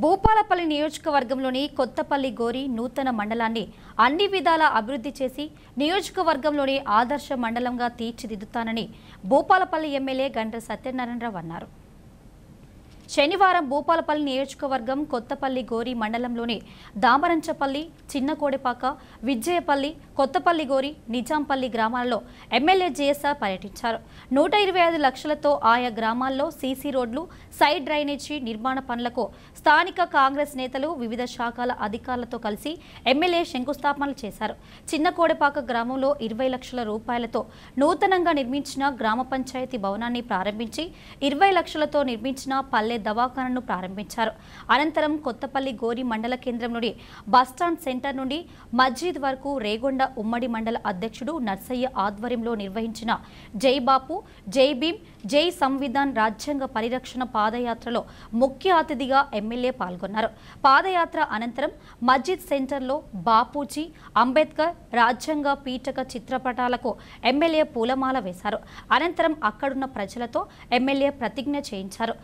భూపాలపల్లి నియోజకవర్గంలోని కొత్తపల్లి గోరి నూతన మండలాన్ని అన్ని విధాలా అభివృద్ధి చేసి నియోజకవర్గంలోని ఆదర్శ మండలంగా తీర్చిదిద్దుతానని భూపాలపల్లి ఎమ్మెల్యే గండ్ర సత్యనారాయణరావు అన్నారు. శనివారం భూపాలపల్లి నియోజకవర్గం కొత్తపల్లి గోరి మండలంలోని దామరంచపల్లి, చిన్నకోడెపాక, విజయపల్లి, కొత్తపల్లి గోరి, నిజాంపల్లి గ్రామాల్లో ఎమ్మెల్యే జేఎస్ఆర్ పర్యటించారు. 125 లక్షలతో ఆయా గ్రామాల్లో సీసీ రోడ్లు, సైడ్ డ్రైనేజీ నిర్మాణ పనులకు స్థానిక కాంగ్రెస్ నేతలు వివిధ శాఖల అధికారులతో కలిసి ఎమ్మెల్యే శంకుస్థాపనలు చేశారు. చిన్నకోడెపాక గ్రామంలో 20 లక్షల రూపాయలతో నూతనంగా నిర్మించిన గ్రామ పంచాయతీ భవనాన్ని ప్రారంభించి 20 లక్షలతో నిర్మించిన పల్లె దవాఖానను ప్రారంభించారు. అనంతరం కొత్తపల్లి గోరి మండల కేంద్రం నుండి బస్టాండ్ సెంటర్ నుండి మస్జిద్ వరకు రేగొండ ఉమ్మడి మండల అధ్యక్షుడు నర్సయ్య ఆధ్వర్యంలో నిర్వహించిన జై బాపు, జై భీమ్, జై సంవిధాన్ రాజ్యాంగ పరిరక్షణ పాదయాత్రలో ముఖ్య అతిథిగా ఎమ్మెల్యే పాల్గొన్నారు. పాదయాత్ర అనంతరం మస్జిద్ సెంటర్లో బాపూజీ, అంబేద్కర్, రాజ్యాంగ పీఠక చిత్రపటాలకు ఎమ్మెల్యే పూలమాల వేశారు. అనంతరం అక్కడున్న ప్రజలతో ఎమ్మెల్యే ప్రతిజ్ఞ చేయించారు.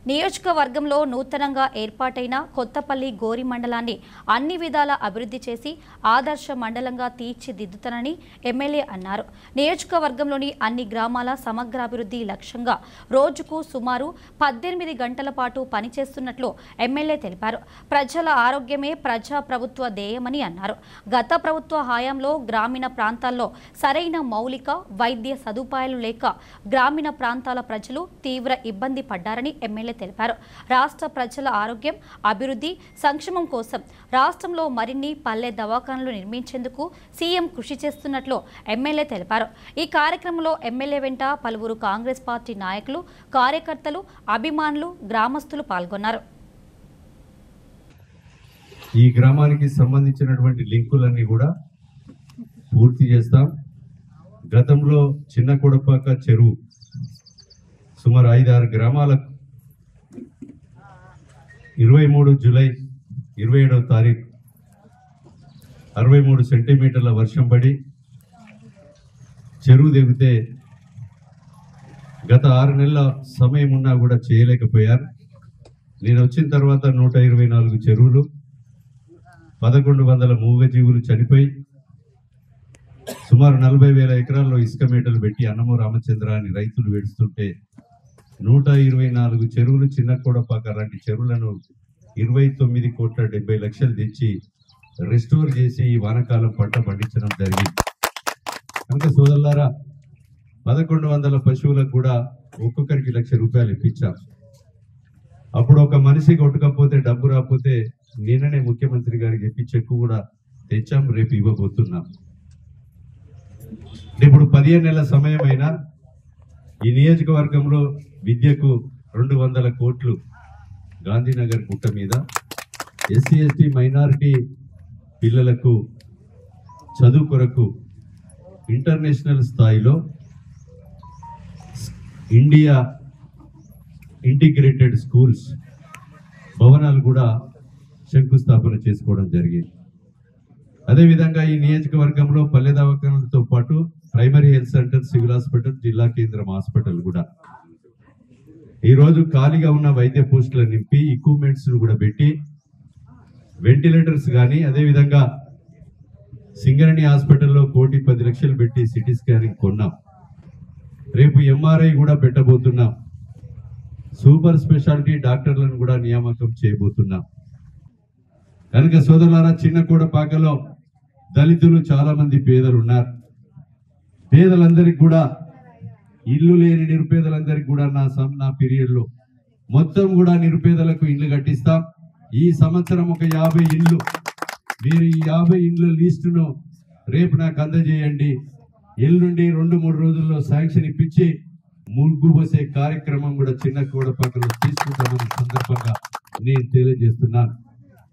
నియోజకవర్గంలో నూతనంగా ఏర్పాటైన కొత్తపల్లి గోరి మండలాన్ని అన్ని విధాలా అభివృద్ధి చేసి ఆదర్శ మండలంగా తీర్చిదిద్దుతానని ఎమ్మెల్యే అన్నారు. నియోజకవర్గంలోని అన్ని గ్రామాల సమగ్రాభివృద్ధి లక్ష్యంగా రోజుకు సుమారు 18 గంటల పాటు పనిచేస్తున్నట్లు ఎమ్మెల్యే తెలిపారు. ప్రజల ఆరోగ్యమే ప్రజా ప్రభుత్వ ధ్యేయమని అన్నారు. గత ప్రభుత్వ హయాంలో గ్రామీణ ప్రాంతాల్లో సరైన మౌలిక వైద్య సదుపాయాలు లేక గ్రామీణ ప్రాంతాల ప్రజలు తీవ్ర ఇబ్బంది పడ్డారని ఎమ్మెల్యే తెలిపారు. రాష్ట్ర ప్రజల ఆరోగ్యం, అభివృద్ధి, సంక్షేమం కోసం రాష్ట్రంలో మరిన్ని పల్లె దవాఖానలు నిర్మించేందుకు సీఎం కృషి చేస్తున్నట్లు ఎమ్మెల్యే తెలిపారు. ఈ కార్యక్రమంలో ఎమ్మెల్యే వెంట పలువురు కాంగ్రెస్ పార్టీ నాయకులు, కార్యకర్తలు, అభిమానులు, గ్రామస్తులు పాల్గొన్నారు. ఈ గ్రామానికి సంబంధించినటువంటి లింకులన్నీ కూడా పూర్తి చేస్తాం. గతంలో చిన్నకోడపాక చెరువు సుమారు 5-6 గ్రామాలకు 23 జూలై 27వ తారీఖు 63 సెంటీమీటర్ల వర్షం పడి చెరువు దిగితే గత 6 నెలల సమయం ఉన్నా కూడా చేయలేకపోయారు. నేను వచ్చిన తర్వాత 124 చెరువులు, 1100 మూగజీవులు చనిపోయి సుమారు 40,000 ఎకరాల్లో ఇసుక మేటలు పెట్టి అన్నమో రామచంద్ర అని రైతులు వేడుస్తుంటే 124 చెరువులు, చిన్నకోడపాక లాంటి చెరువులను 29,70,00,000 తెచ్చి రెస్టోర్ చేసి ఈ వానకాలం పంట పండించడం జరిగింది. కనుక సోదరులారా, 1100 పశువులకు కూడా ఒక్కొక్కరికి ₹1,00,000 ఇప్పించాం. అప్పుడు ఒక మనిషి కొట్టుకపోతే డబ్బు రాకపోతే నిన్ననే ముఖ్యమంత్రి గారికి చెప్పి చెక్కు కూడా తెచ్చాం, రేపు ఇవ్వబోతున్నాం. ఇప్పుడు 15 నెలల సమయం అయినా ఈ నియోజకవర్గంలో విద్యకు 200 కోట్లు గాంధీనగర్ గుట్ట మీద, ఎస్సీ ఎస్టీ మైనారిటీ పిల్లలకు చదువు కొరకు ఇంటర్నేషనల్ స్థాయిలో ఇండియా ఇంటిగ్రేటెడ్ స్కూల్స్ భవనాలు కూడా శంకుస్థాపన చేసుకోవడం జరిగింది. అదేవిధంగా ఈ నియోజకవర్గంలో పల్లె దవాఖానాలతో పాటు primary health centre, civil hospital, జిల్లా కేంద్రం హాస్పిటల్ కూడా ఈరోజు ఖాళీగా ఉన్న వైద్య పోస్టులను నింపి ఎక్విప్మెంట్స్ కూడా పెట్టి వెంటిలేటర్స్ కానీ, అదేవిధంగా సింగరణి హాస్పిటల్లో 1,10,00,000 పెట్టి సిటీ స్కానింగ్ కొన్నాం. రేపు ఎంఆర్ఐ కూడా పెట్టబోతున్నాం. సూపర్ స్పెషాలిటీ డాక్టర్లను కూడా నియామకం చేయబోతున్నాం. కనుక సోదరులారా, చిన్నకోడపాకలో దళితులు చాలా మంది పేదలు ఉన్నారు. పేదలందరికీ కూడా, ఇల్లు లేని నిరుపేదలందరికీ కూడా నా పీరియడ్ లో మొత్తం కూడా నిరుపేదలకు ఇల్లు కట్టిస్తాం. ఈ సంవత్సరం ఒక 50 ఇండ్లు, మీరు ఈ 50 ఇండ్ల లిస్టును రేపు నాకు అందజేయండి. ఎల్లుండి 2-3 రోజుల్లో శాంక్షన్ ఇప్పించి ముగ్గు పోసే కార్యక్రమం కూడా చిన్నకోడపాకలో తీసుకుంటామని సందర్భంగా నేను తెలియజేస్తున్నాను.